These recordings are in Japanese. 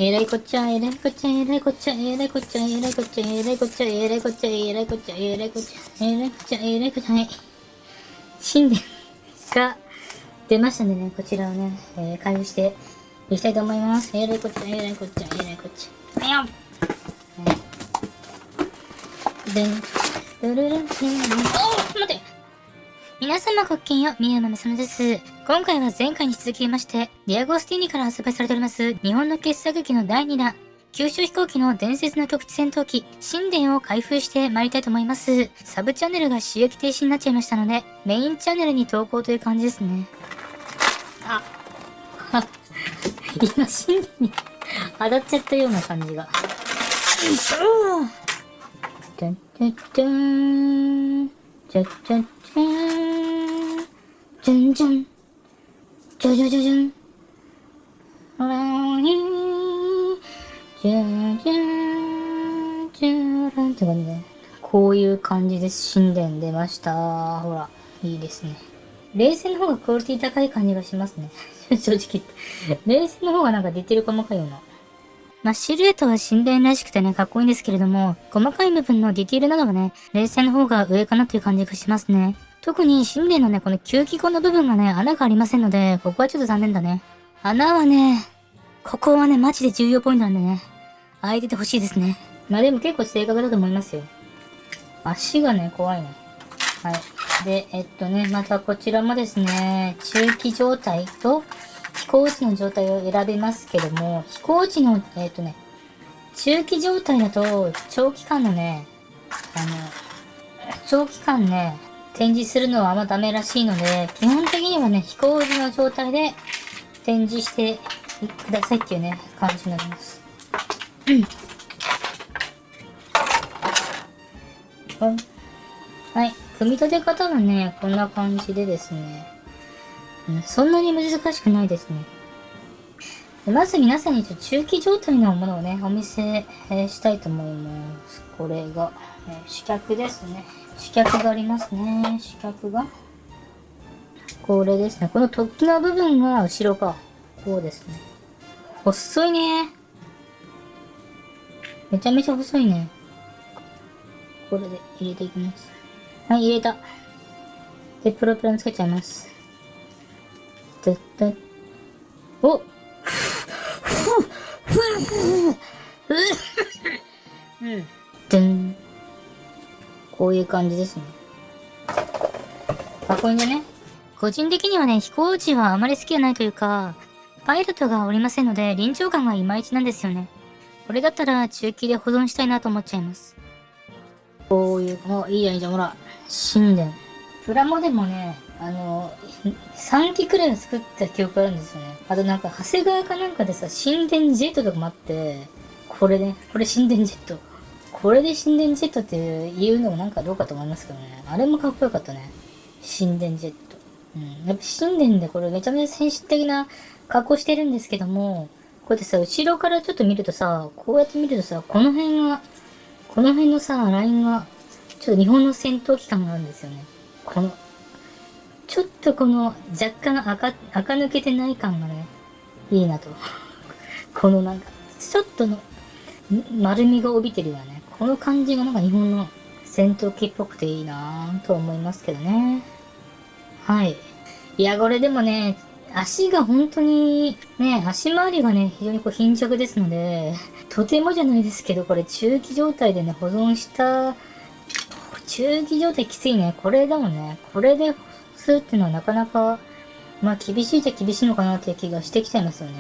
えらいこっちゃ、えらいこっちゃ、えらいこっちゃ、えらいこっちゃ、えらいこっちゃ、えらいこっちゃ、えらいこっちゃ、えらいこっちゃ、えらいこっちゃ、えらいこっちゃ、えらいこっちゃ、はい。神殿が出ましたんでね、こちらをね、開封していきたいと思います。えらいこっちゃ、えらいこっちゃ、えらいこっちゃ。はいよ。でん、ルルルン、お待て皆様ごきげんよう、宮山めさめです。今回は前回に続きまして、ディアゴスティーニから発売されております、日本の傑作劇の第2弾、九州飛行機の伝説の局地戦闘機、神殿を開封して参りたいと思います。サブチャンネルが収益停止になっちゃいましたので、メインチャンネルに投稿という感じですね。あ、今神殿に当たっちゃったような感じが。じゃんじゃじゃーん。じゃじゃじゃーん。じゃんじゃん。じゃじゃじゃじゃん。じゃじゃーん。じゃらんって感じで。こういう感じです。神殿出ました。ほら、いいですね。冷戦の方がクオリティ高い感じがしますね。正直言って。冷戦の方がなんかディテール細かいような。まあ、シルエットは神殿らしくてね、かっこいいんですけれども、細かい部分のディティールなどはね、冷静の方が上かなという感じがしますね。特に神殿のね、この吸気口の部分がね、穴がありませんので、ここはちょっと残念だね。穴はね、ここはね、マジで重要ポイントなんでね、開いててほしいですね。まあでも結構正確だと思いますよ。足がね、怖いね。はい。で、またこちらもですね、中期状態と、飛行時の状態を選べますけども、飛行時の、中期状態だと、長期間のね、長期間ね、展示するのはあんまダメらしいので、基本的にはね、飛行時の状態で展示してくださいっていうね、感じになります。はい。組み立て方はね、こんな感じでですね、そんなに難しくないですね。まず皆さんに中期状態のものをね、お見せ、したいと思います。これが、主脚ですね。主脚がありますね。主脚が。これですね。この突起の部分が後ろか。こうですね。細いね。めちゃめちゃ細いね。これで入れていきます。はい、入れた。で、プロペラにつけちゃいます。おうん。でん。こういう感じですね。かっこいいんじゃね？個人的にはね、飛行時はあまり好きじゃないというか、パイロットがおりませんので、臨場感がいまいちなんですよね。これだったら中期で保存したいなと思っちゃいます。こういう、いいやん、じゃん、ほら。神殿。プラモでもね、3機くらい作った記憶あるんですよね。あとなんか、長谷川かなんかでさ、神殿ジェットとかもあって、これね、これ神殿ジェット。これで神殿ジェットって言うのもなんかどうかと思いますけどね。あれもかっこよかったね。神殿ジェット。うん。やっぱ神殿でこれめちゃめちゃ先進的な格好してるんですけども、こうやってさ、後ろからちょっと見るとさ、こうやって見るとさ、この辺のさ、ラインが、ちょっと日本の戦闘機感があるんですよね。この、ちょっとこの若干垢抜けてない感がね、いいなと。このなんか、ちょっとの丸みが帯びてるよね。この感じがなんか日本の戦闘機っぽくていいなぁと思いますけどね。はい。いや、これでもね、足が本当に、ね、足回りがね、非常にこう貧弱ですので、とてもじゃないですけど、これ中期状態でね、保存した、中期状態きついね。これでもね、これでするっていうのはなかなか、まあ厳しいっちゃ厳しいのかなっていう気がしてきちゃいますよね。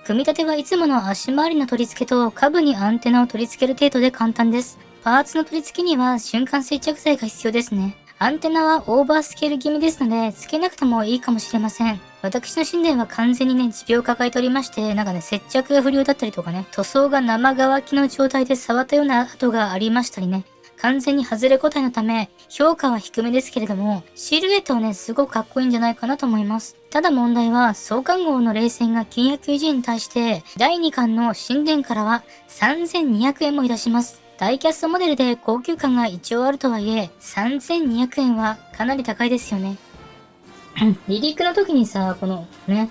組み立てはいつもの足回りの取り付けと下部にアンテナを取り付ける程度で簡単です。パーツの取り付けには瞬間接着剤が必要ですね。アンテナはオーバースケール気味ですので、付けなくてもいいかもしれません。私の神殿は完全にね、持病を抱えておりまして、なんかね、接着が不良だったりとかね、塗装が生乾きの状態で触ったような跡がありましたりね、完全に外れ個体のため、評価は低めですけれども、シルエットはね、すごくかっこいいんじゃないかなと思います。ただ問題は、創刊号の冷戦が990円に対して、第2巻の神殿からは3200円もいたします。ダイキャストモデルで高級感が一応あるとはいえ、3200円はかなり高いですよね。離陸の時にさ、このね、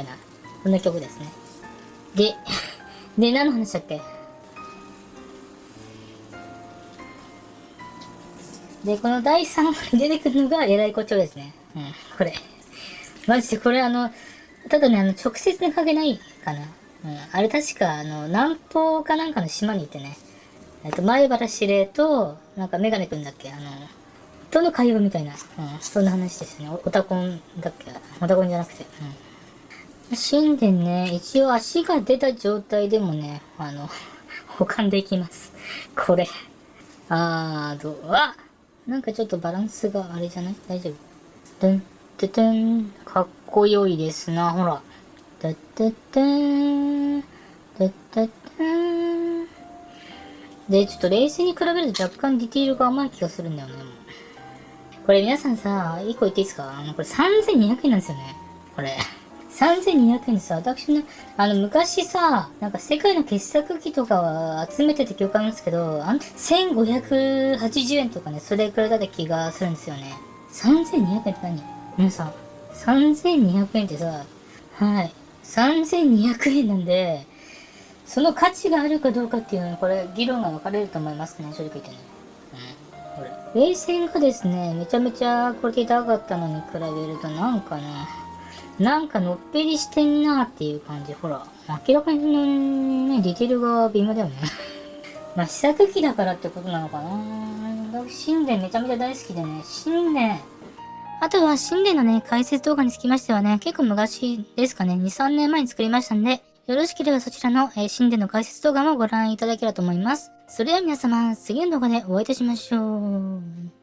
いな、そんな曲ですね。で、で、何の話だっけ？で、この第3話に出てくるのが偉い子長ですね。これ。マジでこれただね、直接の関係ないかな。あれ確か、南方かなんかの島にいてね、前原司令と、なんかメガネくんだっけとの会話みたいな、そんな話ですね。オタコンだっけ？オタコンじゃなくて。神殿ね、一応足が出た状態でもね、保管できます。これ。なんかちょっとバランスがあれじゃない？大丈夫？ドゥン、ドゥドゥン、かっこよいですな、ほら。ドゥドゥドゥン、ドゥドゥドゥン。で、ちょっと冷静に比べると若干ディティールが甘い気がするんだよね。これ皆さんさ、1個言っていいですか？これ3200円なんですよね。これ。3200円でさ、私ね、昔さ、なんか世界の傑作機とかは集めてて記憶あるんですけど、1580円とかね、それくらいだった気がするんですよね。3200円って何？皆さん、3200円ってさ、はい。3200円なんで、その価値があるかどうかっていうのは、これ、議論が分かれると思いますね、正直言ってね。これ。冷戦がですね、めちゃめちゃクオリティ高かったのに比べると、なんかのっぺりしてんなーっていう感じ。ほら、明らかにね、ディテールが微妙だよね。まあ、試作機だからってことなのかな。私、神殿めちゃめちゃ大好きでね、神殿。あとは、神殿のね、解説動画につきましてはね、結構昔ですかね、2、3年前に作りましたんで、よろしければそちらの、神殿の解説動画もご覧いただければと思います。それでは皆様、次の動画でお会いいたしましょう。